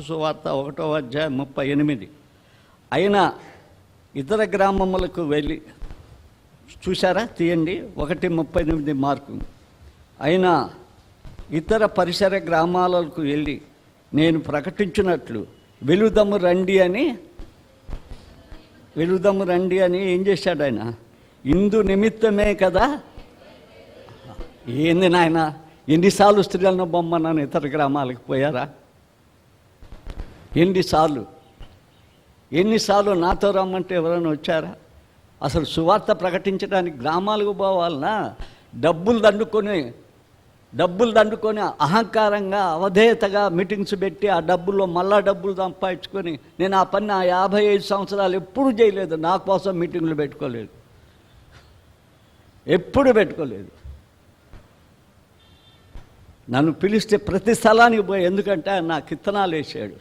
సువార్త 1:38. అయినా ఇతర గ్రామములకు వెళ్ళి, చూసారా, తీయండి, 1:38 మార్కు. అయినా ఇతర పరిసర గ్రామాలకు వెళ్ళి నేను ప్రకటించినట్లు వెలుదము రండి అని ఏం చేశాడు ఆయన? ఇందు నిమిత్తమే కదా. ఏంది నాయన, ఎన్నిసార్లు స్త్రీలను బొమ్మన్నాను ఇతర గ్రామాలకు పోయారా? ఎన్నిసార్లు నాతో రమ్మంటే ఎవరైనా వచ్చారా? అసలు సువార్త ప్రకటించడానికి గ్రామాలకు పోవాలన్నా డబ్బులు దండుకొని అహంకారంగా అవధేయతగా మీటింగ్స్ పెట్టి ఆ డబ్బుల్లో మళ్ళా డబ్బులు సంపాదించుకొని, నేను ఆ పని 55 సంవత్సరాలు ఎప్పుడు చేయలేదు. నా కోసం మీటింగ్లు పెట్టుకోలేదు, ఎప్పుడు పెట్టుకోలేదు. నన్ను పిలిస్తే ప్రతి స్థలానికి పోయి, ఎందుకంటే నాకు ఇత్తనాలు వేసాడు.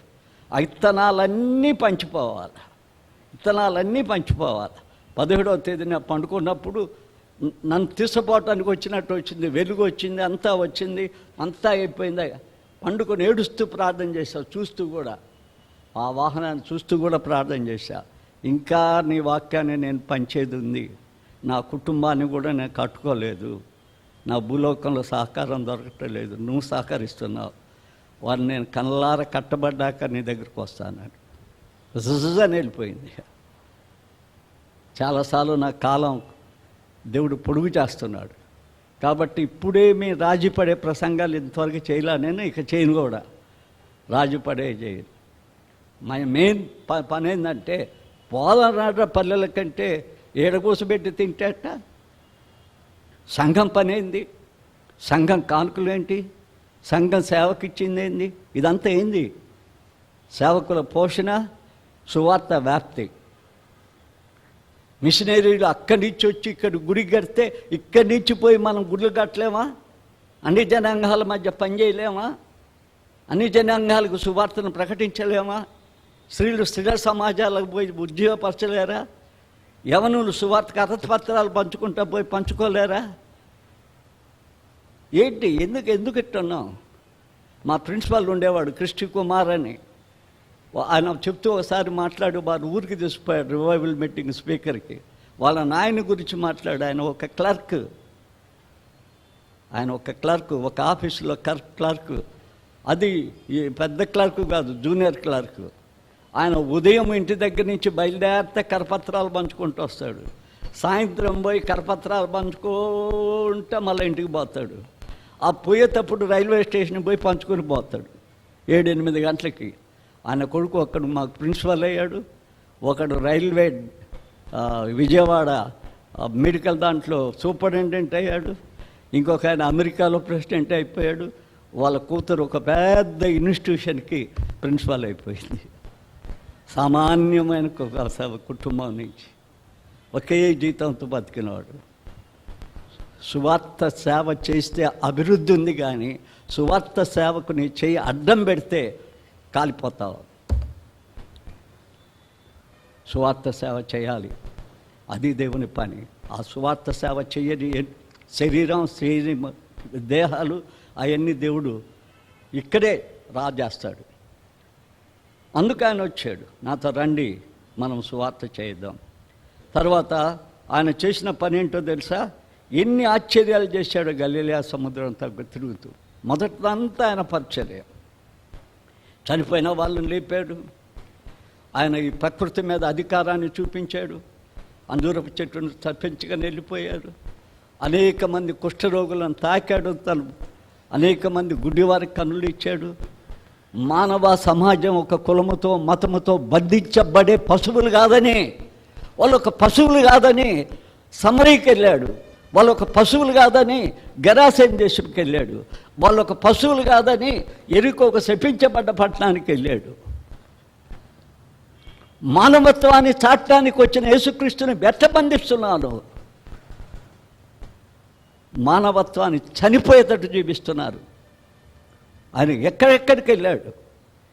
ఆ ఇత్తనాలన్నీ పంచిపోవాలి. 17వ తేదీన పండుకున్నప్పుడు నన్ను తీసుకుపోవటానికి వచ్చింది, వెలుగు వచ్చింది, అంతా వచ్చింది, అంతా అయిపోయింది. పండుకొని ఏడుస్తూ ప్రార్థన చేశా, చూస్తూ కూడా, ఆ వాహనాన్ని చూస్తూ కూడా ప్రార్థన చేశా. ఇంకా నీ వాక్యాన్ని నేను పంచేది ఉంది, నా కుటుంబాన్ని కూడా నేను కట్టుకోలేదు, నా భూలోకంలో సహకారం దొరకట్లేదు, నువ్వు సహకరిస్తున్నావు, వారిని నేను కళ్ళార కట్టబడ్డాక నీ దగ్గరికి వస్తానని అని వెళ్ళిపోయింది. చాలాసార్లు నా కాలం దేవుడు పొడుగు చేస్తున్నాడు. కాబట్టి ఇప్పుడేమీ రాజీపడే ప్రసంగాలు ఇంతవరకు చేయలే, నేను ఇక చేయను కూడా, రాజీపడే చేయను. మా మెయిన్ పని ఏంటంటే, పోలనాడ పల్లెల కంటే ఏడగూసబెట్టి తింటేట సంఘం పనేంది, సంఘం కానుకలేంటి, సంఘం సేవకిచ్చింది ఏంది, ఇదంతా ఏంది? సేవకుల పోషణ, సువార్త వ్యాప్తి. మిషనరీలు అక్కడి నుంచి వచ్చి ఇక్కడ గుడి కడితే ఇక్కడి నుంచి పోయి మనం గుళ్ళు కట్టలేమా? అన్ని జనాంగాల మధ్య పనిచేయలేమా? అన్ని జనాంగాలకు సువార్తను ప్రకటించలేమా? స్త్రీల సమాజాలకు పోయి ఉద్యోగపరచలేరా? యవనులు సువార్త కరపత్రాలు పంచుకుంటా పోయి పంచుకోలేరా? ఏంటి, ఎందుకు ఇట్టున్నాం? మా ప్రిన్సిపాల్ ఉండేవాడు కృష్ణ కుమార్ అని, ఆయన చెప్తూ ఒకసారి మాట్లాడు, వారు ఊరికి తీసుకుపోయాడు రివైవల్ మీటింగ్ స్పీకర్కి. వాళ్ళ నాయన గురించి మాట్లాడు. ఆయన ఒక క్లర్క్, ఒక ఆఫీసులో క్లర్క్. అది పెద్ద క్లర్క్ కాదు, జూనియర్ క్లర్క్. ఆయన ఉదయం ఇంటి దగ్గర నుంచి బయలుదేరితే కరపత్రాలు పంచుకుంటూ వస్తాడు, సాయంత్రం పోయి కరపత్రాలు పంచుకుంటూ మళ్ళీ ఇంటికి పోతాడు. ఆ పోయేటప్పుడు రైల్వే స్టేషన్ పోయి పంచుకొని పోతాడు 7-8 గంటలకి. ఆయన కొడుకు ఒకడు మాకు ప్రిన్సిపల్ అయ్యాడు, ఒకడు రైల్వే విజయవాడ మెడికల్ దాంట్లో సూపరింటెండెంట్ అయ్యాడు, ఇంకొక ఆయన అమెరికాలో ప్రెసిడెంట్ అయిపోయాడు. వాళ్ళ కూతురు ఒక పెద్ద ఇన్స్టిట్యూషన్కి ప్రిన్సిపల్ అయిపోయింది. సామాన్యమైన కుటుంబం నుంచి ఒకే జీతంతో బతికినవాడు. సువార్త సేవ చేస్తే అభివృద్ధి ఉంది, కానీ సువార్త సేవకు నీ చెయ్యి అడ్డం పెడితే కాలిపోతావు. సువార్త సేవ చేయాలి, అది దేవుని పని. ఆ సువార్త సేవ చెయ్యని శరీరం, దేహాలు అవన్నీ దేవుడు ఇక్కడే రాజేస్తాడు. అందుకు ఆయన వచ్చాడు, నాతో రండి మనం సువార్త చేద్దాం. తర్వాత ఆయన చేసిన పని ఏంటో తెలుసా? ఎన్ని ఆశ్చర్యాలు చేశాడో గలిలయ సముద్రం తగ్గు తిరుగుతూ. మొదటంతా ఆయన పరిచర్య. చనిపోయిన వాళ్ళని లేపాడు, ఆయన ఈ ప్రకృతి మీద అధికారాన్ని చూపించాడు, అంజూరపు చెట్టును తప్పించుకొని వెళ్ళిపోయాడు, అనేక మంది కుష్ఠరోగులను తాకాడు, తను అనేక మంది గుడ్డివారికి కన్నులు ఇచ్చాడు. మానవ సమాజం ఒక కులముతో మతముతో బంధించబడే పశువులు కాదని, వాళ్ళు ఒక పశువులు కాదని సమరీకి వెళ్ళాడు, వాళ్ళు ఒక పశువులు కాదని గెరాసేన్ దేశంకి వెళ్ళాడు, వాళ్ళు ఒక పశువులు కాదని ఎరుకో ఒక శపించబడ్డ పట్టణానికి వెళ్ళాడు. మానవత్వాన్ని చాటడానికి వచ్చిన యేసుక్రీస్తుని బెట్టబంధిస్తున్నాను, మానవత్వాన్ని చనిపోయేటట్టు చూపిస్తున్నారు. ఆయన ఎక్కడెక్కడికి వెళ్ళాడు?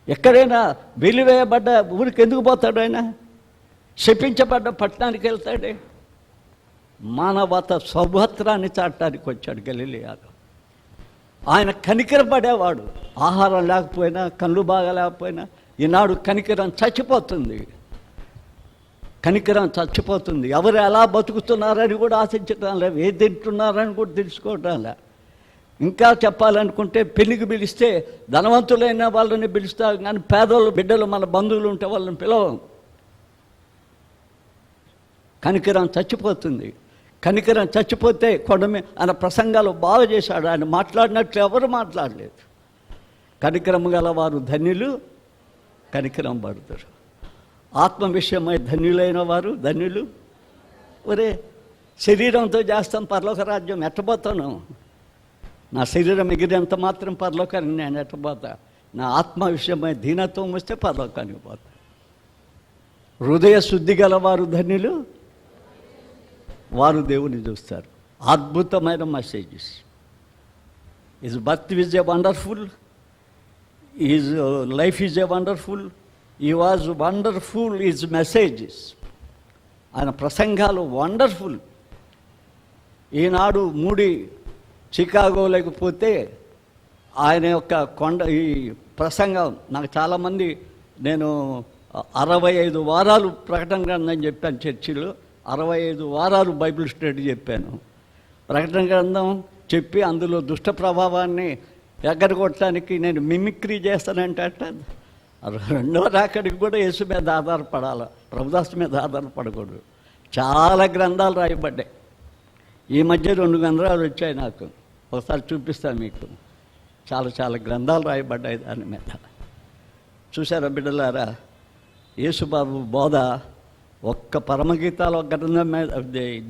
ఎక్కడైనా వెలివేయబడ్డ ఊరికి ఎందుకు పోతాడు? ఆయన శపించబడ్డ పట్టణానికి వెళ్తాడే. మానవత సౌభత్రాన్ని చాటడానికి వచ్చాడు గలిలయలో. ఆయన కనికరపడేవాడు. ఆహారం లేకపోయినా, కళ్ళు బాగా లేకపోయినా, ఈనాడు కనికరం చచ్చిపోతుంది. కనికరం చచ్చిపోతుంది. ఎవరు ఎలా బతుకుతున్నారని కూడా ఆశించటం లేదు, ఏది తింటున్నారని కూడా తెలుసుకోవటం లే. ఇంకా చెప్పాలనుకుంటే పెళ్లికి పిలిస్తే ధనవంతులైన వాళ్ళని పిలుస్తారు, కానీ పేదోళ్ళు బిడ్డలు మన బంధువులు ఉంటే వాళ్ళని పిలవం. కనికరం చచ్చిపోతుంది. కనికరం చచ్చిపోతే కొండమే ఆయన ప్రసంగాలు బాగా చేశాడు. ఆయన మాట్లాడినట్లు ఎవరు మాట్లాడలేదు. కనికరం గల వారు ధన్యులు, కనికరం పడతారు. ఆత్మ విషయమై ధన్యులైన వారు ధన్యులు. ఒరే, శరీరంతో చేస్తాం పరలోక రాజ్యం, ఎట్టబోతాను? నా శరీరం ఎగిరినంత మాత్రం పరలోకానికి నేను ఎట్టబోతా? నా ఆత్మ విషయమై దీనత్వం వస్తే పరలోకానికి పోతా. హృదయ శుద్ధి గలవారు ధన్యులు, వారు దేవుని చూస్తారు. అద్భుతమైన messages. Is birth is a wonderful, is life is a wonderful, ఈ వాజ్ వండర్ఫుల్ ఈజ్ మెసేజెస్. ఆయన ప్రసంగాలు వండర్ఫుల్. ఈనాడు మూడి చికాగో లేకపోతే ఆయన యొక్క ఈ ప్రసంగం నాకు చాలామంది, నేను 65 వారాలు ప్రకటన గ్రంథం చెప్పాను చర్చిలో. 65 వారాలు బైబిల్ స్టడీ చెప్పాను. ప్రకటన గ్రంథం చెప్పి అందులో దుష్ట ప్రభావాన్ని ఎగ్గరగొట్టడానికి నేను మిమిక్రీ చేస్తానంటే రెండో రాకడికి కూడా యేసు మీద ఆధారపడాలి, ప్రభుదాసు మీద ఆధారపడకూడదు. చాలా గ్రంథాలు రాయబడ్డాయి. ఈ మధ్య 2 గ్రంథాలు వచ్చాయి నాకు, ఒకసారి చూపిస్తాను మీకు. చాలా గ్రంథాలు రాయబడ్డాయి దాని మీద. చూసారా బిడ్డలారా, యేసుబాబు బోధ ఒక్క పరమగీతాలు ఒక గ్రంథం మీద,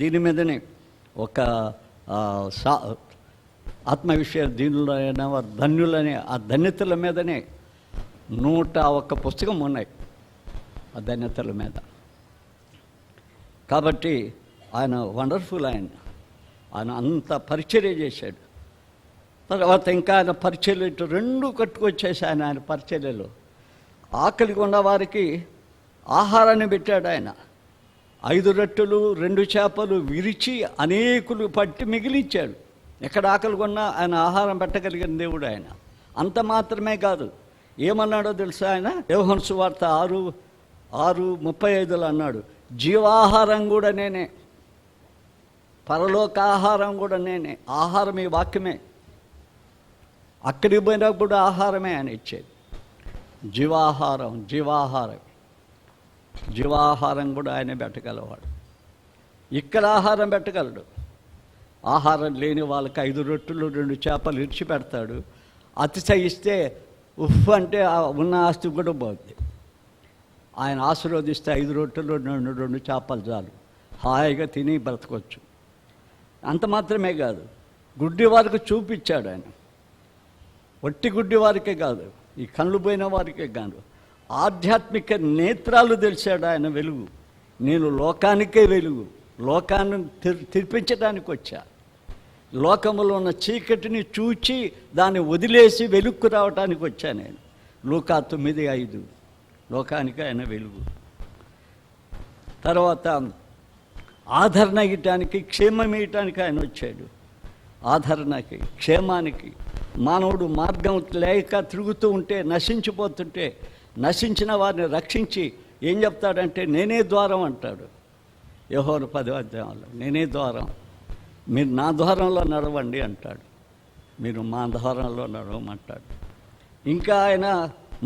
దీని మీదనే, ఒక ఆత్మ విషయ దీనులు అయిన వారు ధన్యులనే ఆ ధన్యతల మీదనే 101 పుస్తకం ఉన్నాయి ఆ ధన్యతల మీద. కాబట్టి ఆయన వండర్ఫుల్. ఆయన అంత పరిచర్య చేశాడు. తర్వాత ఇంకా ఆయన పరిచర్యలు ఇటు 2 కట్టుకొచ్చేసాను. ఆయన పరిచర్యలో ఆకలిగా ఉన్న వారికి ఆహారాన్ని పెట్టాడు. ఆయన 5 రొట్టెలు 2 చేపలు విరిచి అనేకులు పట్టి మిగిలిచ్చాడు. ఎక్కడ ఆకలి కొన్నా ఆయన ఆహారం పెట్టగలిగిన దేవుడు ఆయన. అంత మాత్రమే కాదు, ఏమన్నాడో తెలుసా ఆయన? యోహాను సువార్త 6:35 అన్నాడు, జీవాహారం కూడా నేనే, పరలోక ఆహారం కూడా నేనే. ఆహారం ఈ వాక్యమే. అక్కడికి పోయినప్పుడు ఆహారమే ఆయన ఇచ్చేది. జీవాహారం కూడా ఆయన పెట్టగలవాడు. ఇక్కడ ఆహారం పెట్టగలడు. ఆహారం లేని వాళ్ళకి 5 రొట్టెలు 2 చేపలు ఇచ్చి పెడతాడు. అతిశయిస్తే ఉఫ్ అంటే ఉన్న ఆస్తి కూడా పోతుంది. ఆయన ఆశీర్వదిస్తే 5 రొట్టెలు 2 చేపలు చాలు, హాయిగా తిని బ్రతకొచ్చు. అంత మాత్రమే కాదు, గుడ్డి వారికి చూపించాడు ఆయన. వట్టి గుడ్డి వారికే కాదు, ఈ కళ్ళు పోయిన వారికే కాదు, ఆధ్యాత్మిక నేత్రాలు తెలిసాడు ఆయన. వెలుగు, నేను లోకానికే వెలుగు, లోకాన్ని తెరిపించడానికి వచ్చా. లోకములో ఉన్న చీకటిని చూచి దాన్ని వదిలేసి వెలుక్కు రావటానికి వచ్చా నేను. లూకా 9:5 లోకానికి ఆయన వెలుగు. తర్వాత ఆదరణ ఇవ్వటానికి, క్షేమం ఇవ్వటానికి ఆయన వచ్చాడు. ఆదరణకి, క్షేమానికి. మానవుడు మార్గం లేక తిరుగుతూ ఉంటే, నశించిపోతుంటే, నశించిన వారిని రక్షించి ఏం చెప్తాడంటే నేనే ద్వారం అంటాడు. యోహోను 10:10 నేనే ద్వారం, మీరు నా ద్వారంలో నడవండి అంటాడు. మీరు మా ద్వారంలో నడవమంటాడు. ఇంకా ఆయన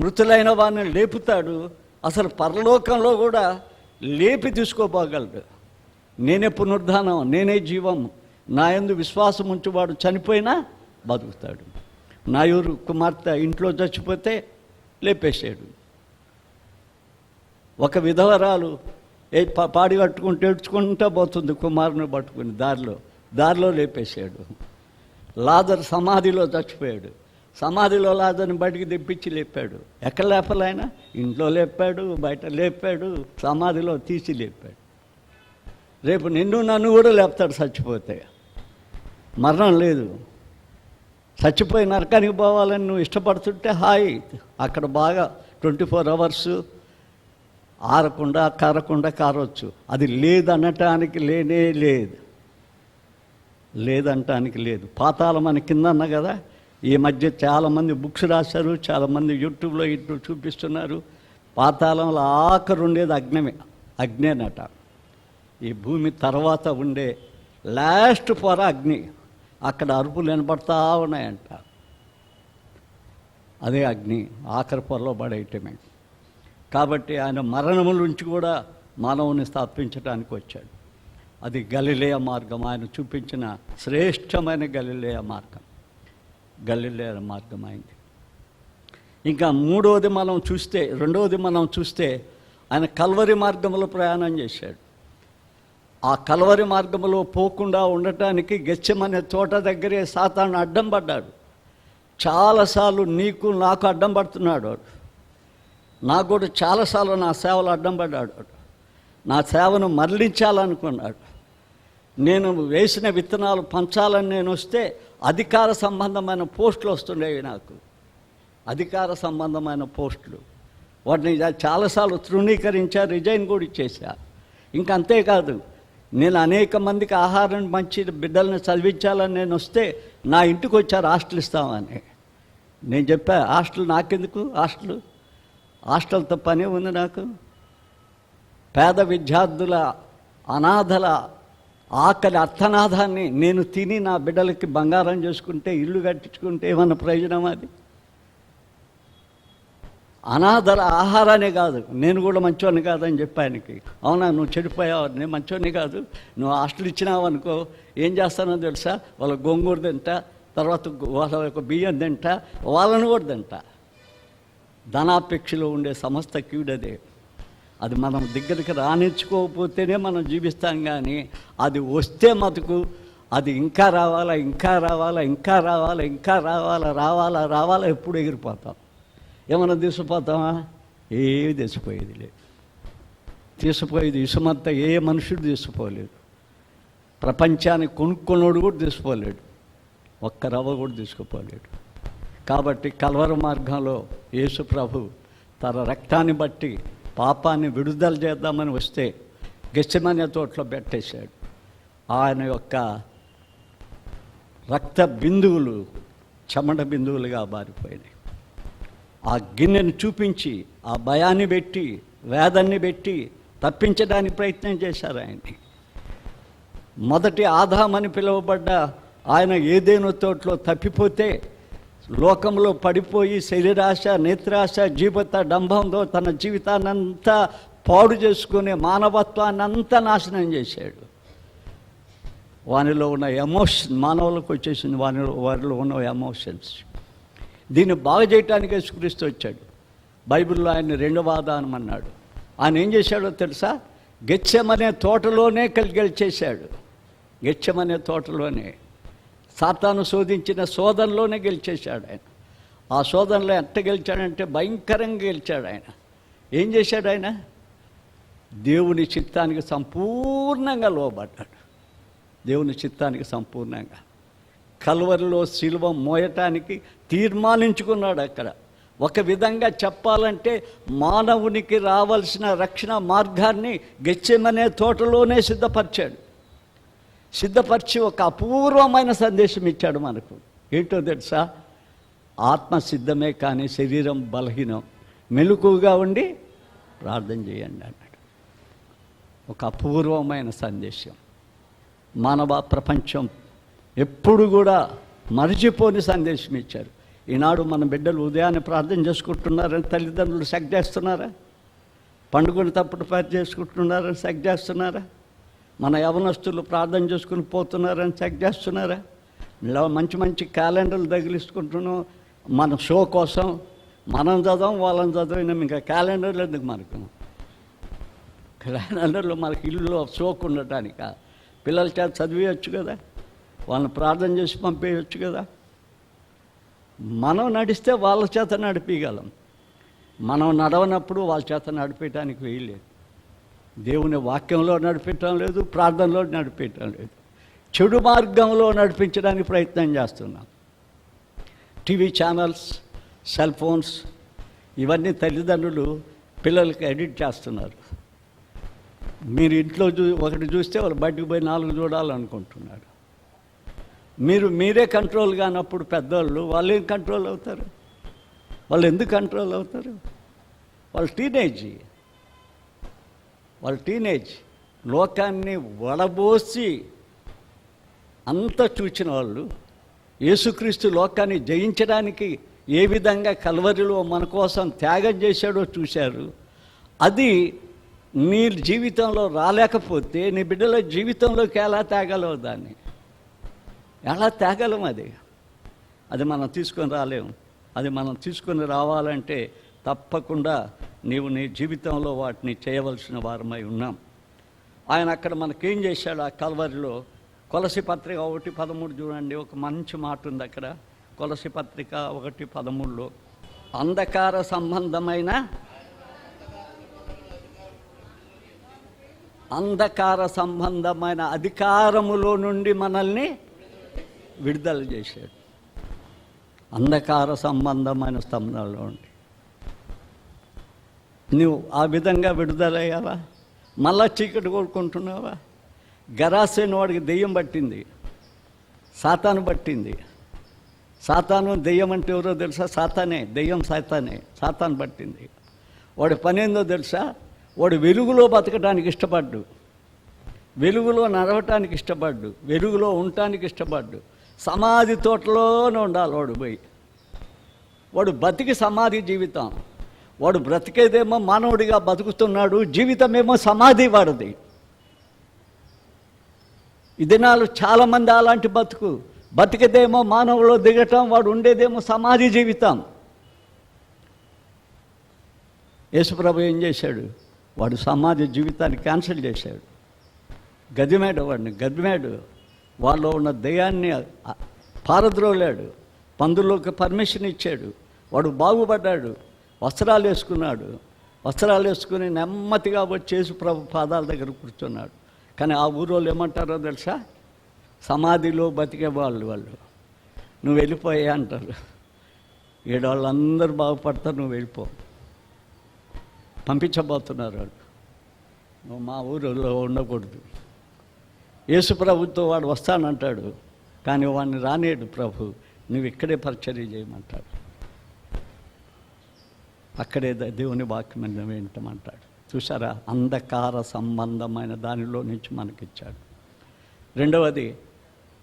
మృతులైన వారిని లేపుతాడు. అసలు పరలోకంలో కూడా లేపి తీసుకోపోగలడు. నేనే పునరుద్ధానం, నేనే జీవం, నా యందు విశ్వాసం ఉంచువాడు చనిపోయినా బతుకుతాడు. నాయూరు కుమార్తె ఇంట్లో చచ్చిపోతే లేపేసాడు. ఒక విధవరాలు పాడి కట్టుకుంటూ ఏడ్చుకుంటూ పోతుంది కుమారుని పట్టుకుని, దారిలో లేపేశాడు. లాజరు సమాధిలో చచ్చిపోయాడు. సమాధిలో లాజర్ని బయటికి తెప్పించి లేపాడు. ఎక్కడ లేపాలి ఆయన? ఇంట్లో లేపాడు, బయట లేపాడు, సమాధిలో తీసి లేపాడు. రేపు నిన్ను నన్ను కూడా లేపుతాడు చచ్చిపోతే. మరణం లేదు. చచ్చిపోయి నరకానికి పోవాలని నువ్వు ఇష్టపడుతుంటే హాయి, అక్కడ బాగా 24 hours ఆరకుండా కారవచ్చు. అది లేదనటానికి లేదంటానికి లేదు. పాతాళం అని కింద అన్నా కదా. ఈ మధ్య చాలామంది బుక్స్ రాశారు, చాలామంది యూట్యూబ్లో ఇటు చూపిస్తున్నారు. పాతాళంలో ఆఖరు ఉండేది అగ్నేనట. ఈ భూమి తర్వాత ఉండే లాస్ట్ పొర అగ్ని. అక్కడ అరుపులు వినపడతా ఉన్నాయంట. అదే అగ్ని ఆఖరి పొరలో పడేయటమే. కాబట్టి ఆయన మరణముల నుంచి కూడా మానవుని స్థాపించడానికి వచ్చాడు. అది గలిలయ మార్గం, ఆయన చూపించిన శ్రేష్టమైన గలిలయ మార్గం అయింది. ఇంకా రెండవది మనం చూస్తే ఆయన కల్వరి మార్గంలో ప్రయాణం చేశాడు. ఆ కల్వరి మార్గంలో పోకుండా ఉండటానికి గెత్సెమనే తోట దగ్గరే సాతాను అడ్డం పడ్డాడు. చాలాసార్లు నీకు నాకు అడ్డం పడుతున్నాడు. నాకు కూడా చాలాసార్లు నా సేవలు అడ్డం పడ్డాడు. నా సేవను మరలించాలనుకున్నాడు. నేను వేసిన విత్తనాలు పంచాలని నేను వస్తే అధికార సంబంధమైన పోస్టులు వస్తుండేవి. నాకు అధికార సంబంధమైన పోస్టులు, వాటిని చాలాసార్లు తృణీకరించా, రిజైన్ కూడా ఇచ్చేసా. ఇంకా అంతేకాదు, నేను అనేక మందికి ఆహారం మంచి బిడ్డల్ని చదివించాలని నేను వస్తే నా ఇంటికి వచ్చారు హాస్టల్ ఇస్తామని. నేను చెప్పా, హాస్టల్ నాకెందుకు, హాస్టల్తో పని ఉంది నాకు. పేద విద్యార్థుల, అనాథల ఆకలి అర్థనాథాన్ని నేను తిని నా బిడ్డలకి బంగారం చేసుకుంటే, ఇల్లు కట్టించుకుంటే ఏమన్నా ప్రయోజనం? అది అనాథల ఆహారానే కాదు, నేను కూడా మంచోని కాదని చెప్పానికి. అవునా, నువ్వు చెడిపోయావు, నేను మంచోని కాదు, నువ్వు హాస్టల్ ఇచ్చినావు అనుకో, ఏం చేస్తానో తెలుసా, వాళ్ళ గోంగూర తింటా, తర్వాత వాళ్ళ యొక్క బియ్యం తింటా, వాళ్ళని కూడా తింటా. ధనాపేక్షలో ఉండే సమస్త కీడదే. అది మనం దగ్గరికి రానిచ్చుకోకపోతేనే మనం జీవిస్తాం. కానీ అది వస్తే మటుకు అది ఇంకా రావాలా, ఇంకా రావాలా, ఇంకా రావాలా, ఇంకా రావాలా, రావాలా రావాలా, ఎప్పుడు ఎగిరిపోతాం. ఏమన్నా తీసుకుపోతామా? ఏవి తీసిపోయేది లేదు. తీసిపోయేది ఇసుమంతా ఏ మనుషుడు తీసుకుపోలేడు. ప్రపంచాన్ని కొనుక్కొనోడు కూడా తీసుకోలేడు. ఒక్క రవ్వ కూడా తీసుకుపోలేడు. కాబట్టి కల్వరి మార్గంలో యేసు ప్రభు తన రక్తాన్ని బట్టి పాపాన్ని విడుదల చేద్దామని వస్తే గెత్సెమనే తోటలో పెట్టేశాడు. ఆయన యొక్క రక్త బిందువులు చెమట బిందువులుగా మారిపోయినాయి. ఆ గిన్నెను చూపించి, ఆ భయాన్ని పెట్టి, వేదాన్ని పెట్టి తప్పించడానికి ప్రయత్నం చేశారు ఆయన్ని. మొదటి ఆదామని పిలువబడ్డ ఆయన ఏదేనో తోటలో తప్పిపోతే, లోకంలో పడిపోయి శరీరాశ, నేత్రాశ, జీవిత డంభంతో తన జీవితాన్నంతా పాడు చేసుకునే మానవత్వాన్ని అంతా నాశనం చేశాడు. వానిలో ఉన్న ఎమోషన్ మానవులకు వచ్చేసింది. వారిలో ఉన్న ఎమోషన్స్. దీన్ని బాగు చేయటానికి యేసుక్రీస్తు వచ్చాడు. బైబిల్లో ఆయన రెండవ ఆదానం అన్నాడు. ఆయన ఏం చేశాడో తెలుసా? గెత్సెమనే తోటలోనే గెలిచేశాడు. గెత్సెమనే తోటలోనే సాతాను శోధించిన శోధనలోనే గెలిచేశాడు ఆయన. ఆ శోధనలో ఎంత గెలిచాడంటే భయంకరంగా గెలిచాడు ఆయన. ఏం చేశాడు ఆయన? దేవుని చిత్తానికి సంపూర్ణంగా లోబడ్డాడు. దేవుని చిత్తానికి సంపూర్ణంగా కల్వరిలో శిలువ మోయటానికి తీర్మానించుకున్నాడు. అక్కడ ఒక విధంగా చెప్పాలంటే మానవునికి రావాల్సిన రక్షణ మార్గాన్ని గెత్సెమనే తోటలోనే సిద్ధపరిచి ఒక అపూర్వమైన సందేశం ఇచ్చాడు మనకు. ఏంటో తెలుసా? ఆత్మ సిద్ధమే కానీ శరీరం బలహీనం, మెలకువగా ఉండి ప్రార్థన చేయండి అన్నాడు. ఒక అపూర్వమైన సందేశం. మానవ ప్రపంచం ఎప్పుడు కూడా మరిచిపోని సందేశం ఇచ్చారు. ఈనాడు మన బిడ్డలు ఉదయాన్నే ప్రార్థన చేసుకుంటున్నారని తల్లిదండ్రులు సెక్ చేస్తున్నారా? పండుగను తప్పుడు పని చేసుకుంటున్నారని సెక్ చేస్తున్నారా? మన యవనస్తులు ప్రార్థన చేసుకుని పోతున్నారని చెక్ చేస్తున్నారా? మంచి మంచి క్యాలెండర్లు తగిలించుకుంటున్నాం మన షో కోసం. మనం చదవం, వాళ్ళని చదివినాం, ఇంకా క్యాలెండర్లు ఎందుకు మనకు? క్యాలెండర్లు మనకి ఇల్లులో షోకు ఉండటానిక? పిల్లల చేత చదివేయచ్చు కదా, వాళ్ళని ప్రార్థన చేసి పంపేయచ్చు కదా. మనం నడిస్తే వాళ్ళ చేత నడిపించగలం. మనం నడవనప్పుడు వాళ్ళ చేత నడిపేయటానికి వీల్లేదు. దేవుని వాక్యంలో నడిపించడం లేదు, ప్రార్థనలో నడిపించడం లేదు. చెడు మార్గంలో నడిపించడానికి ప్రయత్నం చేస్తున్నాం. టీవీ ఛానల్స్, సెల్ ఫోన్స్, ఇవన్నీ తల్లిదండ్రులు పిల్లలకి ఎడిట్ చేస్తున్నారు. మీరు ఇంట్లో ఒకటి చూస్తే వాళ్ళు బయటకు పోయి 4 చూడాలనుకుంటున్నారు. మీరే కంట్రోల్ కానప్పుడు పెద్దవాళ్ళు వాళ్ళు ఏం కంట్రోల్ అవుతారు? వాళ్ళు ఎందుకు కంట్రోల్ అవుతారు? వాళ్ళ టీనేజ్ లోకాన్ని వడబోసి అంత చూచిన వాళ్ళు, యేసుక్రీస్తు లోకాన్ని జయించడానికి ఏ విధంగా కల్వరిలో మన కోసం త్యాగం చేశాడో చూశారు. అది నీ జీవితంలో రాలేకపోతే నీ బిడ్డల జీవితంలోకి ఎలా తేగలవు? దాన్ని ఎలా తేగలం? అది మనం తీసుకొని రాలేము. అది మనం తీసుకొని రావాలంటే తప్పకుండా నీవు నీ జీవితంలో వాటిని చేయవలసిన వారమై ఉన్నాం. ఆయన అక్కడ మనకేం చేశాడు ఆ కల్వరిలో? కొలసి పత్రిక 1:13 చూడండి, ఒక మంచి మాట ఉంది అక్కడ. కొలసి పత్రిక 1:13లో అంధకార సంబంధమైన అధికారములో నుండి మనల్ని విడుదల చేశాడు. అంధకార సంబంధమైన స్తంభంలో ఉండి నువ్వు ఆ విధంగా విడుదలయ్యావా? మళ్ళా చీకటి కోరుకుంటున్నావా? గరాసేను వాడికి దెయ్యం పట్టింది, సాతాను పట్టింది. సాతాను దెయ్యం అంటే ఎవరో తెలుసా? సాతానే, దెయ్యం సాతాను పట్టింది. వాడి పని ఏందో తెలుసా? వాడు వెలుగులో బతకడానికి ఇష్టపడ్డు, వెలుగులో నడవటానికి ఇష్టపడ్డు, వెలుగులో ఉండటానికి ఇష్టపడ్డు. సమాధి తోటలోనే ఉండాలి వాడు పోయి. వాడు బతికి సమాధి జీవితం. వాడు బ్రతికేదేమో మానవుడిగా బతుకుతున్నాడు, జీవితమేమో సమాధి వాడిది. ఈ దినాలు చాలామంది అలాంటి బతికేదేమో మానవులో దిగటం, వాడు ఉండేదేమో సమాధి జీవితం. యేసుప్రభు ఏం చేశాడు? వాడు సమాధి జీవితాన్ని క్యాన్సిల్ చేశాడు. గదిమాడు వాళ్ళలో ఉన్న దయ్యాన్ని పారద్రోలాడు, పందుల్లోకి పర్మిషన్ ఇచ్చాడు. వాడు బాగుపడ్డాడు, వస్త్రాలు వేసుకుని నెమ్మదిగా వచ్చేసి ప్రభు పాదాల దగ్గర కూర్చున్నాడు. కానీ ఆ ఊరోళ్ళు ఏమంటారో తెలుసా? సమాధిలో బతికే వాళ్ళు నువ్వు వెళ్ళిపోయా అంటారు. వాళ్ళందరూ బాగుపడతారు, నువ్వు వెళ్ళిపో. పంపించబోతున్నారు వాళ్ళు. నువ్వు మా ఊరిలో ఉండకూడదు. యేసు ప్రభుతో వాడు వస్తానంటాడు, కానీ వాడిని రానేడు ప్రభు. నువ్వు ఇక్కడే పరిచర్య చేయమంటాడు, అక్కడే దేవుని వాక్యం వింటమంటాడు. చూసారా? అంధకార సంబంధమైన దానిలో నుంచి మనకిచ్చాడు. రెండవది,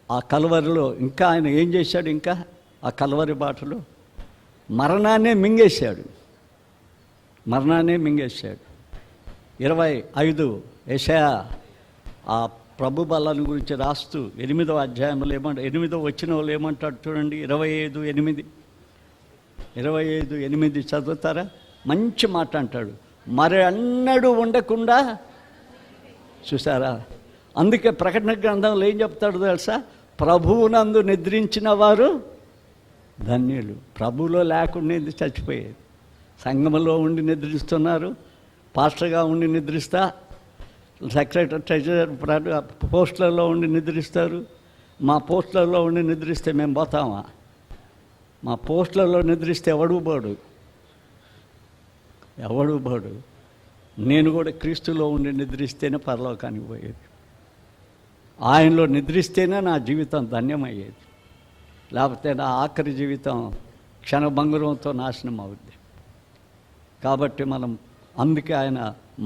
ఆ కల్వరిలో ఇంకా ఆయన ఏం చేశాడు? ఇంకా ఆ కల్వరి బాటలో మరణాన్నే మింగేశాడు. 25 యెషయా ఆ ప్రభు బలాన్ని గురించి రాస్తూ 8వ అధ్యాయంలో 8వ వచనంలో ఏమంటాడు చూడండి. 25:8 చదువుతారా? మంచి మాట అంటాడు. మరి అన్నడు ఉండకుండా. చూసారా? అందుకే ప్రకటన గ్రంథంలో ఏం చెప్తాడు తెలుసా? ప్రభువునందు నిద్రించిన వారు ధన్యులు. ప్రభువులో లేకుండా చచ్చిపోయేది. సంఘంలో ఉండి నిద్రిస్తున్నారు, పాస్టర్గా ఉండి నిద్రిస్తా, సెక్రటరీ ట్రెజరర్ పోస్టులలో ఉండి నిద్రిస్తారు. మా పోస్టులలో ఉండి నిద్రిస్తే మేము పోతామా? మా పోస్టులలో నిద్రిస్తే ఎవడు పోడు. నేను కూడా క్రీస్తులో ఉండి నిద్రిస్తేనే పరలోకానికి పోయేది. ఆయనలో నిద్రిస్తేనే నా జీవితం ధన్యమయ్యేది. లేకపోతే నా ఆఖరి జీవితం క్షణభంగురంతో నాశనం అవుద్ది. కాబట్టి అందుకే ఆయన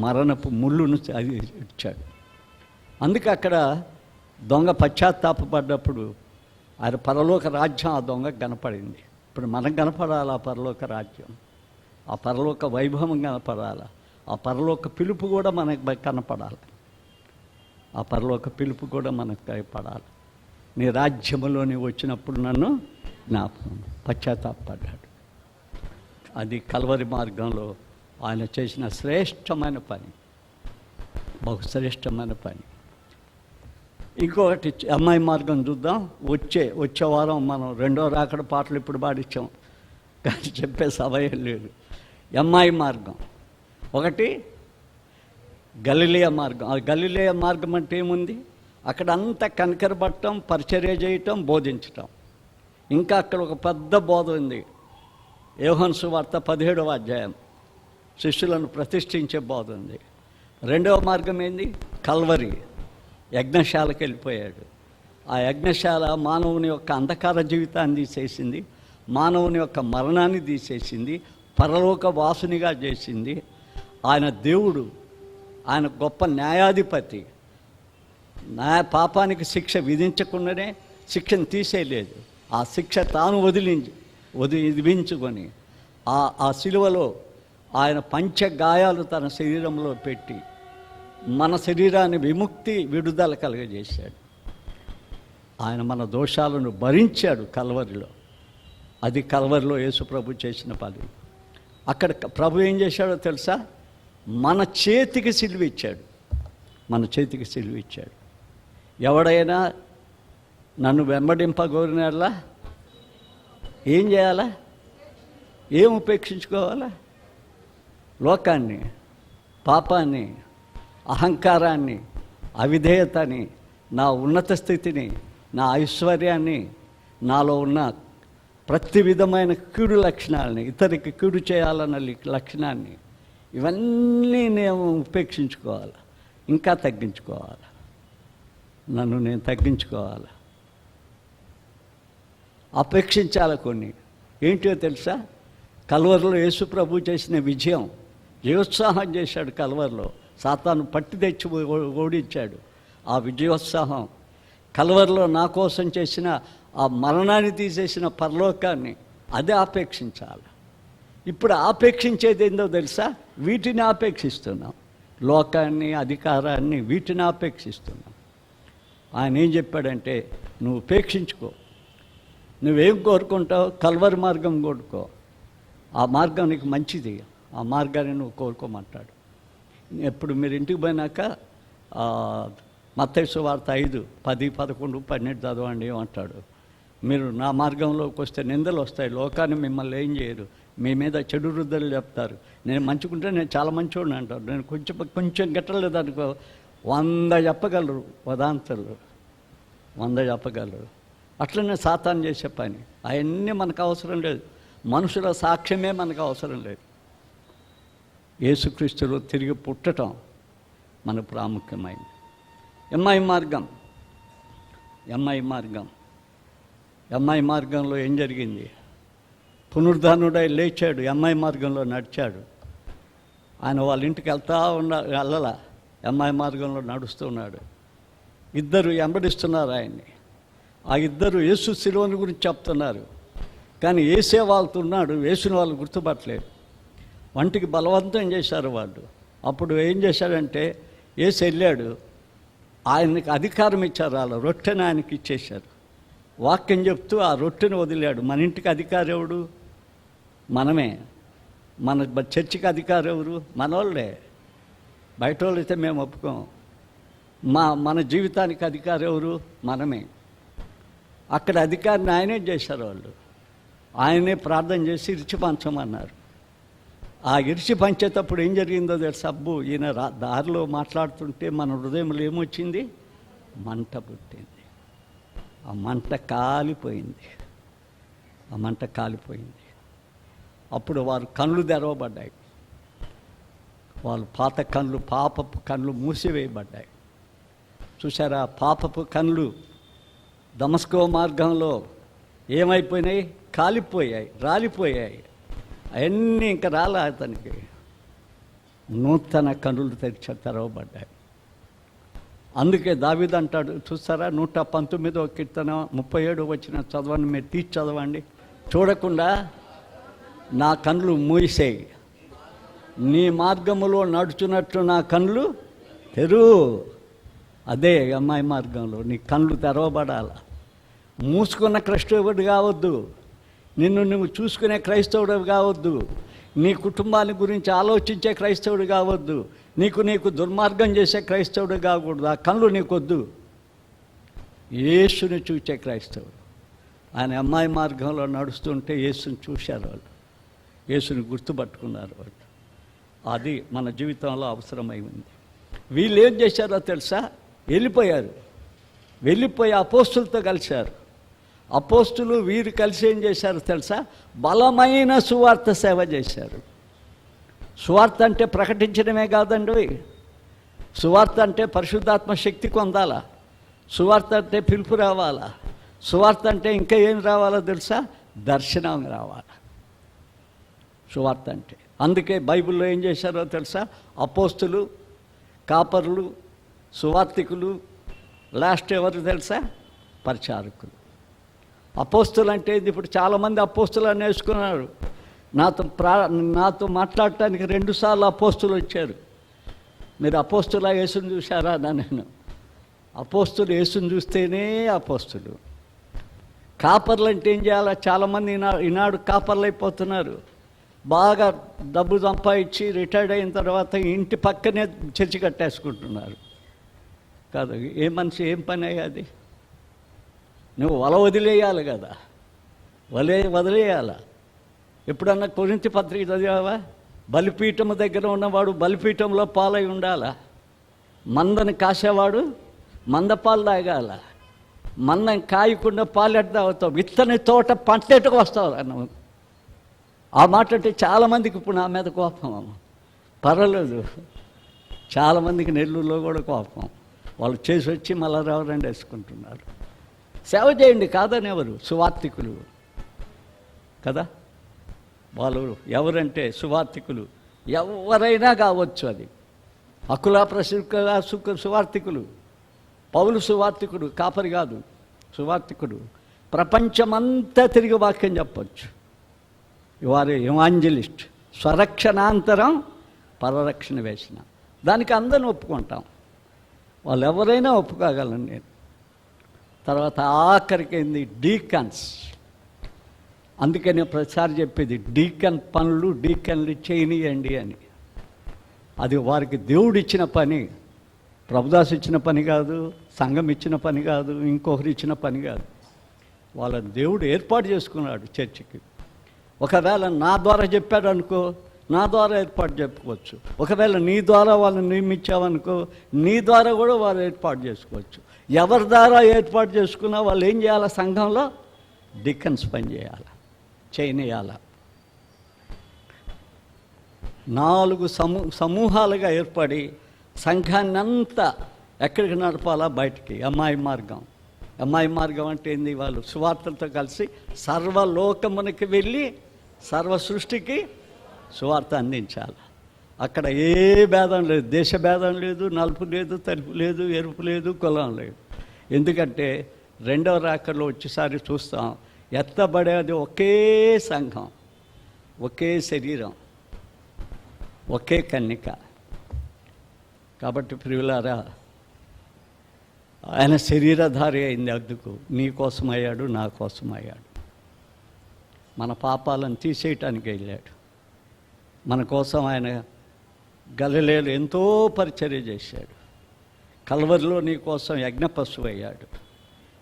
మరణపు ముళ్ళును అది ఇచ్చాడు. అందుకే అక్కడ దొంగ పశ్చాత్తాపడ్డప్పుడు ఆయన పరలోక రాజ్యం ఆ దొంగకు కనపడింది. ఇప్పుడు మనకు కనపడాలి ఆ పరలోక రాజ్యం, ఆ పరలోక వైభవం కనపడాలి, ఆ పరలోక పిలుపు కూడా మనకు కనపడాలి. నీ రాజ్యములోని వచ్చినప్పుడు నన్ను జ్ఞాపకం. పశ్చాత్తాపడ్డాడు. అది కల్వరి మార్గంలో ఆయన చేసిన శ్రేష్టమైన పని, బహుశ్రేష్టమైన పని. ఇంకొకటి అమ్మాయి మార్గం చూద్దాం. వచ్చే వారం మనం 2వ రాకడ పాటలు ఇప్పుడు పాడించాం, కానీ చెప్పే సమయం లేదు. అమ్మాయి మార్గం ఒకటి, గలిలయ మార్గం. ఆ గలిలయ మార్గం అంటే ఏముంది? అక్కడ అంతా కనికరపడటం, పరిచర్య చేయటం, బోధించటం. ఇంకా అక్కడ ఒక పెద్ద బోధ ఉంది. యోహాను సువార్త 17వ అధ్యాయం, శిష్యులను ప్రతిష్ఠించే బోధ ఉంది. 2వ మార్గం ఏంది? కల్వరి, యజ్ఞశాలకు వెళ్ళిపోయాడు. ఆ యజ్ఞశాల మానవుని యొక్క అంధకార జీవితాన్ని తీసేసింది, మానవుని యొక్క మరణాన్ని తీసేసింది, పరలోక వాసునిగా చేసింది. ఆయన దేవుడు, ఆయన గొప్ప న్యాయాధిపతి. పాపానికి శిక్ష విధించకుండానే శిక్షను తీసేయలేదు. ఆ శిక్ష తాను విధించుకొని ఆ శిలువలో ఆయన పంచగాయాలు తన శరీరంలో పెట్టి మన శరీరాన్ని విడుదల కలుగజేశాడు. ఆయన మన దోషాలను భరించాడు కల్వరిలో. అది కల్వరిలో యేసు ప్రభు చేసిన పని. అక్కడ ప్రభు ఏం చేశాడో తెలుసా? మన చేతికి సిలువ ఇచ్చాడు. మన చేతికి సిలువ ఇచ్చాడు. ఎవడైనా నన్ను వెంబడింపగోరినలా ఏం చేయాలా? ఏం ఉపేక్షించుకోవాలా? లోకాన్ని, పాపాన్ని, అహంకారాన్ని, అవిధేయతని, నా ఉన్నత స్థితిని, నా ఐశ్వర్యాన్ని, నాలో ఉన్న ప్రతి విధమైన కీడు లక్షణాలని, ఇతరికి కీడు చేయాలన్న లక్షణాన్ని, ఇవన్నీ నేను ఉపేక్షించుకోవాలి. ఇంకా తగ్గించుకోవాలి. నన్ను నేను తగ్గించుకోవాలి. అపేక్షించాలి. కొన్ని ఏంటో తెలుసా? కల్వరిలో యేసు ప్రభు చేసిన విజయం, జయోత్సాహం చేశాడు. కల్వరిలో సాతాను పట్టి తెచ్చి ఓడించాడు. ఆ విజయోత్సాహం కల్వరిలో నా కోసం చేసిన ఆ మరణాన్ని తీసేసిన పరలోకాన్ని, అదే ఆపేక్షించాలి. ఇప్పుడు ఆపేక్షించేది ఏందో తెలుసా? వీటిని ఆపేక్షిస్తున్నాం. లోకాన్ని, అధికారాన్ని, వీటిని ఆపేక్షిస్తున్నాం. ఆయన ఏం చెప్పాడంటే, నువ్వు ఉపేక్షించుకో. నువ్వేం కోరుకుంటావు? కల్వరి మార్గం కోరుకో. ఆ మార్గం నీకు మంచిది. ఆ మార్గాన్ని నువ్వు కోరుకోమంటాడు. ఎప్పుడు మీరు ఇంటికి పోయినాక మత్తయి సువార్త 5, 10, 11, 12 చదవండి ఏమంటాడు? మీరు నా మార్గంలోకి వస్తే నిందలు వస్తాయి. లోకాన్ని మిమ్మల్ని ఏం చేయరు. మీ మీద చెడు రుద్దలు చెప్తారు. నేను మంచుకుంటే నేను చాలా మంచోడిని అంటారు. నేను కొంచెం గట్టలేదు అనుకో 100 చెప్పగలరు. వదాంతలు 100 చెప్పగలరు. అట్లనే సాతాను చేసే పని. అవన్నీ మనకు అవసరం లేదు. మనుషుల సాక్ష్యమే మనకు అవసరం లేదు. యేసుక్రీస్తులో తిరిగి పుట్టడం మనకు ప్రాముఖ్యమైంది. ఎంఐ మార్గంలో ఏం జరిగింది? పునరుద్ధానుడై లేచాడు. ఎంఐ మార్గంలో నడిచాడు. ఆయన వాళ్ళ ఇంటికి వెళ్ళలా. ఎంఐ మార్గంలో నడుస్తున్నాడు. ఇద్దరు వెంబడిస్తున్నారు ఆయన్ని. ఆ ఇద్దరు యేసు శిలువను గురించి చెప్తున్నారు. కానీ ఏసే వాళ్ళతో ఉన్నాడు. యేసుని వాళ్ళు గుర్తుపట్టలేదు. వంటికి బలవంతం చేశారు వాళ్ళు. అప్పుడు ఏం చేశాడంటే, యేసు వెళ్ళాడు. ఆయనకి అధికారం ఇచ్చారు. వాళ్ళ రొట్టెని ఆయనకి ఇచ్చేశారు. వాక్యం చెప్తూ ఆ రొట్టెని వదిలాడు. మన ఇంటికి అధికారం ఎవడు? మనమే. మన చర్చికి అధికారం ఎవరు? మనోళ్ళే. బయట వాళ్ళు అయితే మేము ఒప్పుకోం. మన జీవితానికి అధికారం ఎవరు? మనమే. అక్కడ అధికారిని ఆయనే చేశారు వాళ్ళు. ఆయనే ప్రార్థన చేసి ఇరిచి పంచమన్నారు. ఆ ఇరిచి పంచేటప్పుడు ఏం జరిగిందో తెలుసా? అబ్బు ఈయన దారిలో మాట్లాడుతుంటే మన హృదయంలో ఏమొచ్చింది? మంట పుట్టింది. ఆ మంట కాలిపోయింది. అప్పుడు వారు కళ్ళు తెరవబడ్డాయి. వాళ్ళు పాత కళ్ళు, పాపపు కళ్ళు మూసివేయబడ్డాయి. చూసారా? పాపపు కళ్ళు దమస్కో మార్గంలో ఏమైపోయినాయి? కాలిపోయాయి, రాలిపోయాయి. అవన్నీ ఇంకా రాలే. అతనికి నూతన కన్నులు తెరవబడ్డాయి. అందుకే దావీదు అంటాడు, చూస్తారా? 119వ కీర్తన 37 వచ్చిన చదవండి. మీరు తీసి చదవండి. చూడకుండా నా కన్నులు మూసేయి, నీ మార్గములో నడుచున్నట్లు నా కన్నులు తెరువు. అదే అమ్మాయి మార్గంలో నీ కన్నులు తెరవబడాల. మూసుకున్న క్రైస్తవుడు కావద్దు. నిన్ను నువ్వు చూసుకునే క్రైస్తవుడు కావద్దు. నీ కుటుంబాన్ని గురించి ఆలోచించే క్రైస్తవుడు కావద్దు. నీకు దుర్మార్గం చేసే క్రైస్తవుడు కాకూడదు. ఆ కళ్ళు నీకొద్దు. యేసుని చూసే క్రైస్తవుడు. ఆయన అమ్మాయి మార్గంలో నడుస్తుంటే యేసుని చూశారు వాళ్ళు. యేసుని గుర్తుపట్టుకున్నారు వాళ్ళు. అది మన జీవితంలో అవసరమై ఉంది. వీళ్ళు ఏం చేశారో తెలుసా? వెళ్ళిపోయి అపోస్తులతో కలిశారు. అపోస్తులు వీరు కలిసి ఏం చేశారో తెలుసా? బలమైన సువార్త సేవ చేశారు. సువార్త అంటే ప్రకటించడమే కాదండి. సువార్త అంటే పరిశుద్ధాత్మ శక్తి పొందాలా. సువార్త అంటే పిలుపు రావాలా. సువార్త అంటే ఇంకా ఏం రావాలో తెలుసా? దర్శనం రావాలి. సువార్త అంటే. అందుకే బైబిల్లో ఏం చేశారో తెలుసా? అపోస్తులు, కాపరులు, సువార్తికులు, లాస్ట్ ఎవరు తెలుసా? పరిచారకులు. అపోస్తులు అంటే ఇప్పుడు చాలామంది అపోస్తులు అని వేసుకున్నారు. నాతో మాట్లాడటానికి 2 సార్లు అపోస్తులు వచ్చారు. మీరు అపోస్తులా యేసుని చూశారా అన్నా నేను. అపోస్తులు యేసుని చూస్తేనే అపోస్తులు. కాపర్లు అంటే ఏం చేయాలా? చాలామంది ఈనాడు కాపర్లు అయిపోతున్నారు. బాగా డబ్బు సంపాదించి రిటైర్డ్ అయిన తర్వాత ఇంటి పక్కనే చర్చి కట్టేసుకుంటున్నారు. కాదు, ఏ మనిషి ఏం పని అయ్యాది? నువ్వు వదిలేయాలి కదా, వదిలేయాలా? ఎప్పుడన్నా కొరింథీ పత్రిక చదివావా? బలిపీఠము దగ్గర ఉన్నవాడు బలిపీఠంలో పాలై ఉండాలా? మందని కాసేవాడు మందపాలు తాగాల. మందం కాయకుండా పాలెట్ తాగుతావు, విత్తని తోట పంటెట్టుకు వస్తావు అన్న. ఆ మాట అంటే చాలామందికి ఇప్పుడు నా మీద కోపం. పర్వాలేదు, చాలామందికి నెల్లూరులో కూడా కోపం. వాళ్ళు చేసి వచ్చి మళ్ళా రెవరెండ్ వేసుకుంటున్నారు. సేవ చేయండి కాదని ఎవరు? సువార్తికులు కదా. వాళ్ళు ఎవరంటే సువార్తికులు, ఎవరైనా కావచ్చు. అది అకులా సువార్తికులు, పౌలు సువార్తికుడు, కాపరి కాదు, సువార్తికుడు. ప్రపంచమంతా తిరిగి వాక్యం చెప్పచ్చు. వారు ఎవాంజలిస్ట్. స్వరక్షణాంతరం పరరక్షణ వేసిన దానికి అందరిని ఒప్పుకుంటాం. వాళ్ళు ఎవరైనా ఒప్పుకోగలను నేను. తర్వాత ఆఖరికి ఏంది? డీకన్స్. అందుకే నేను ప్రతిసారి చెప్పేది, డీకన్ పనులు డీకన్లు చేయనియండి అని. అది వారికి దేవుడు ఇచ్చిన పని, ప్రభుదాసు ఇచ్చిన పని కాదు, సంఘం ఇచ్చిన పని కాదు, ఇంకొకరు ఇచ్చిన పని కాదు. వాళ్ళని దేవుడు ఏర్పాటు చేసుకున్నాడు చర్చికి. ఒకవేళ నా ద్వారా చెప్పాడు అనుకో, నా ద్వారా ఏర్పాటు చెప్పుకోవచ్చు. ఒకవేళ నీ ద్వారా వాళ్ళని నియమించావనుకో, నీ ద్వారా కూడా వాళ్ళు ఏర్పాటు చేసుకోవచ్చు. ఎవరి ద్వారా ఏర్పాటు చేసుకున్నా వాళ్ళు ఏం చేయాలి? సంఘంలో డికన్స్ పని చేయాలి, చేయనియాల. 4 సమూహాలుగా ఏర్పడి సంఘాన్ని అంతా ఎక్కడికి నడపాలా? బయటికి. అమ్మాయి మార్గం అంటే ఏంది? వాళ్ళు సువార్తలతో కలిసి సర్వలోకమునికి వెళ్ళి సర్వ సృష్టికి సువార్త అందించాలి. అక్కడ ఏ భేదం లేదు, దేశ భేదం లేదు, నలుపు లేదు, తెలుపు లేదు, ఎరుపు లేదు, కులం లేదు. ఎందుకంటే 2వ రాకడలో వచ్చేసారి చూస్తాం, ఎత్తబడేది ఒకే సంఘం, ఒకే శరీరం, ఒకే కన్నిక. కాబట్టి ప్రియులారా, ఆయన శరీరధారి అయింది. అందుకు నీ కోసం అయ్యాడు, నా కోసం అయ్యాడు. మన పాపాలను తీసేయటానికి వెళ్ళాడు. మన కోసం ఆయన గలిలయలో ఎంతో పరిచర్య చేశాడు. కల్వరిలో నీ కోసం యజ్ఞపశువు అయ్యాడు.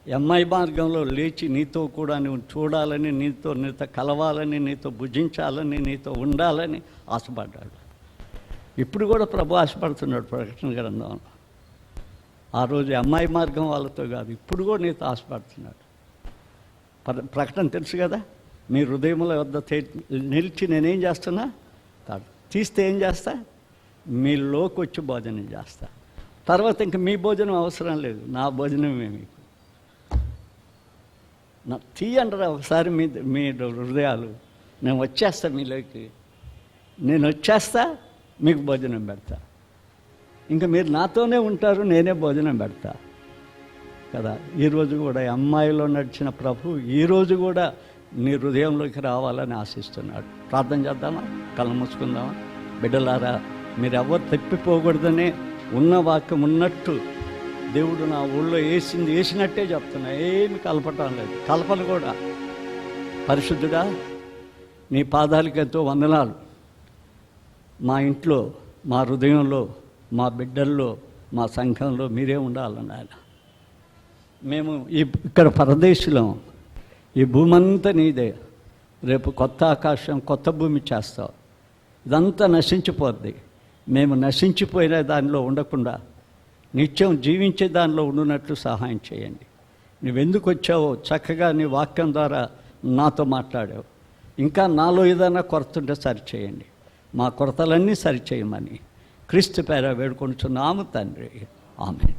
అమ్మాయి మార్గంలో లేచి నీతో కూడా నువ్వు చూడాలని, నీతో కలవాలని, నీతో భుజించాలని, నీతో ఉండాలని ఆశపడ్డాడు. ఇప్పుడు కూడా ప్రభు ఆశపడుతున్నాడు. ప్రకటన గ్రంథంలో ఆ రోజు అమ్మాయి మార్గం వాళ్ళతో కాదు, ఇప్పుడు కూడా నీతో ఆశపడుతున్నాడు. ప్రకటన తెలుసు కదా, మీ హృదయముల వద్ద నిలిచి నేనేం చేస్తున్నా కాదు, తీస్తే ఏం చేస్తా? మీలోకి వచ్చి భోజనం చేస్తా. తర్వాత ఇంక మీ భోజనం అవసరం లేదు, నా భోజనమే మీకు. తీయండి ఒకసారి మీ హృదయాలు, నేను వచ్చేస్తా మీలోకి, నేను వచ్చేస్తా, మీకు భోజనం పెడతా. ఇంకా మీరు నాతోనే ఉంటారు, నేనే భోజనం పెడతా కదా. ఈరోజు కూడా అమ్మాయిలో నడిచిన ప్రభు ఈరోజు కూడా నీ హృదయంలోకి రావాలని ఆశిస్తున్నాడు. ప్రార్థన చేద్దామా? కళ్ళు మూసుకుందామా? బిడ్డలారా, మీరెవరు తప్పిపోకూడదనే ఉన్న వాక్యం ఉన్నట్టు దేవుడు నా ఊళ్ళో వేసినట్టే చెప్తున్నా. ఏమి కలపటం లేదు, కలపలు కూడా. పరిశుద్ధుడా, నీ పాదాలకి ఎంతో వందనాలు. మా ఇంట్లో, మా హృదయంలో, మా బిడ్డల్లో, మా సంఘంలో మీరే ఉండాలని ఆయన. మేము ఇక్కడ పరదేశులం, ఈ భూమి అంతా నీదే. రేపు కొత్త ఆకాశం, కొత్త భూమి చేస్తావు. ఇదంతా నశించిపోద్ది. మేము నశించిపోయిన దానిలో ఉండకుండా నిత్యం జీవించే దానిలో ఉండునట్లు సహాయం చేయండి. నువ్వెందుకు వచ్చావో చక్కగా నీ వాక్యం ద్వారా నాతో మాట్లాడావు. ఇంకా నాలో ఏదైనా కొరత ఉంటే సరిచేయండి. మా కొరతలన్నీ సరిచేయమని క్రీస్తు పేర వేడుకొనుచున్నాము తండ్రి. ఆమేన్.